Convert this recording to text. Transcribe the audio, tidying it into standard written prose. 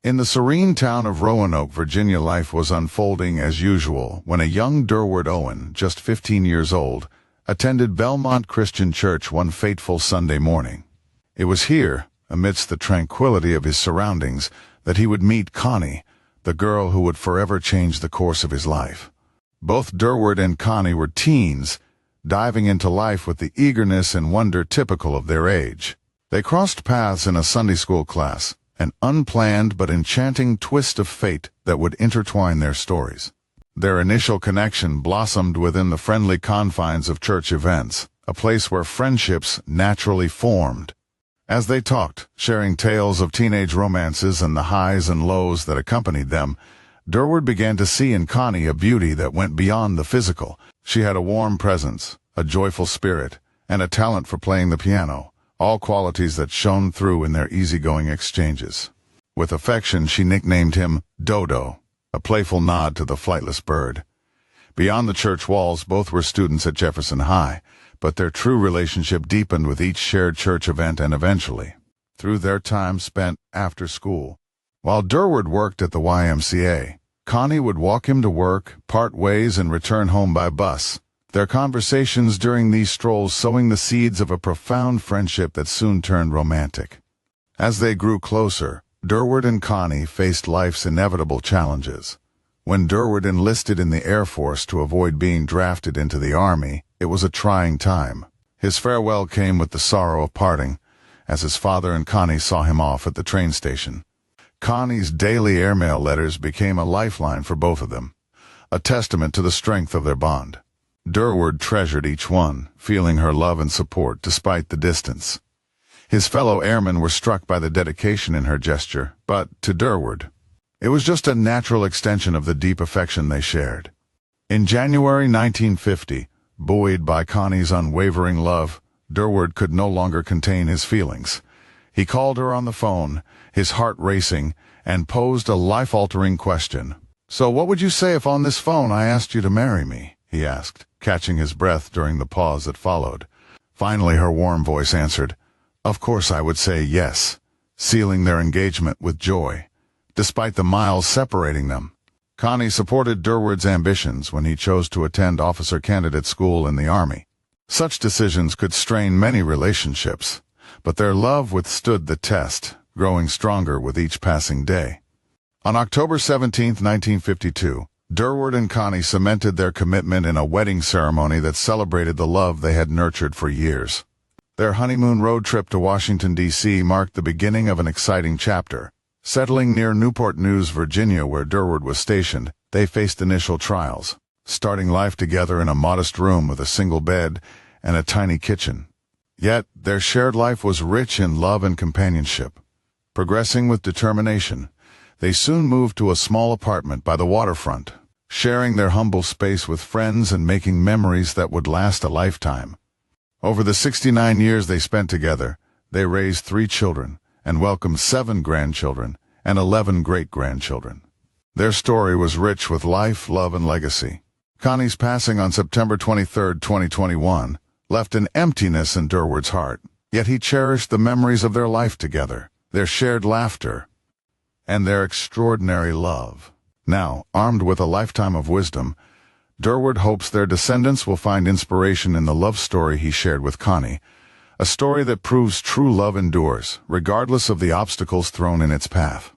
In the serene town of Roanoke, Virginia, life was unfolding as usual when a young Durward Owen, just 15 years old, attended Belmont Christian Church one fateful Sunday morning. It was here, amidst the tranquility of his surroundings, that he would meet Connie, the girl who would forever change the course of his life. Both Durward and Connie were teens, diving into life with the eagerness and wonder typical of their age. They crossed paths in a Sunday school class, an unplanned but enchanting twist of fate that would intertwine their stories. Their initial connection blossomed within the friendly confines of church events, a place where friendships naturally formed. As they talked, sharing tales of teenage romances and the highs and lows that accompanied them, Durward began to see in Connie a beauty that went beyond the physical. She had a warm presence, a joyful spirit, and a talent for playing the piano, all qualities that shone through in their easygoing exchanges. With affection, she nicknamed him Dodo, a playful nod to the flightless bird. Beyond the church walls, both were students at Jefferson High, but their true relationship deepened with each shared church event and eventually, through their time spent after school. While Durward worked at the YMCA, Connie would walk him to work, part ways, and return home by bus. Their conversations during these strolls sowing the seeds of a profound friendship that soon turned romantic. As they grew closer, Durward and Connie faced life's inevitable challenges. When Durward enlisted in the Air Force to avoid being drafted into the Army, it was a trying time. His farewell came with the sorrow of parting, as his father and Connie saw him off at the train station. Connie's daily airmail letters became a lifeline for both of them, a testament to the strength of their bond. Durward treasured each one, feeling her love and support despite the distance. His fellow airmen were struck by the dedication in her gesture, but, to Durward, it was just a natural extension of the deep affection they shared. In January 1950, buoyed by Connie's unwavering love, Durward could no longer contain his feelings. He called her on the phone, his heart racing, and posed a life-altering question. "So what would you say if on this phone I asked you to marry me?" he asked, catching his breath during the pause that followed. Finally, her warm voice answered, "Of course I would say yes," sealing their engagement with joy, despite the miles separating them. Connie supported Durward's ambitions when he chose to attend officer candidate school in the Army. Such decisions could strain many relationships, but their love withstood the test, growing stronger with each passing day. On October 17, 1952, Durward and Connie cemented their commitment in a wedding ceremony that celebrated the love they had nurtured for years. Their honeymoon road trip to Washington, D.C. marked the beginning of an exciting chapter. Settling near Newport News, Virginia, where Durward was stationed, they faced initial trials, starting life together in a modest room with a single bed and a tiny kitchen. Yet, their shared life was rich in love and companionship. Progressing with determination, they soon moved to a small apartment by the waterfront, sharing their humble space with friends and making memories that would last a lifetime. Over the 69 years they spent together, they raised 3 children and welcomed 7 grandchildren and 11 great-grandchildren. Their story was rich with life, love, and legacy. Connie's passing on September 23, 2021, left an emptiness in Durward's heart, yet he cherished the memories of their life together, their shared laughter, and their extraordinary love. Now, armed with a lifetime of wisdom, Durward hopes their descendants will find inspiration in the love story he shared with Connie, a story that proves true love endures, regardless of the obstacles thrown in its path.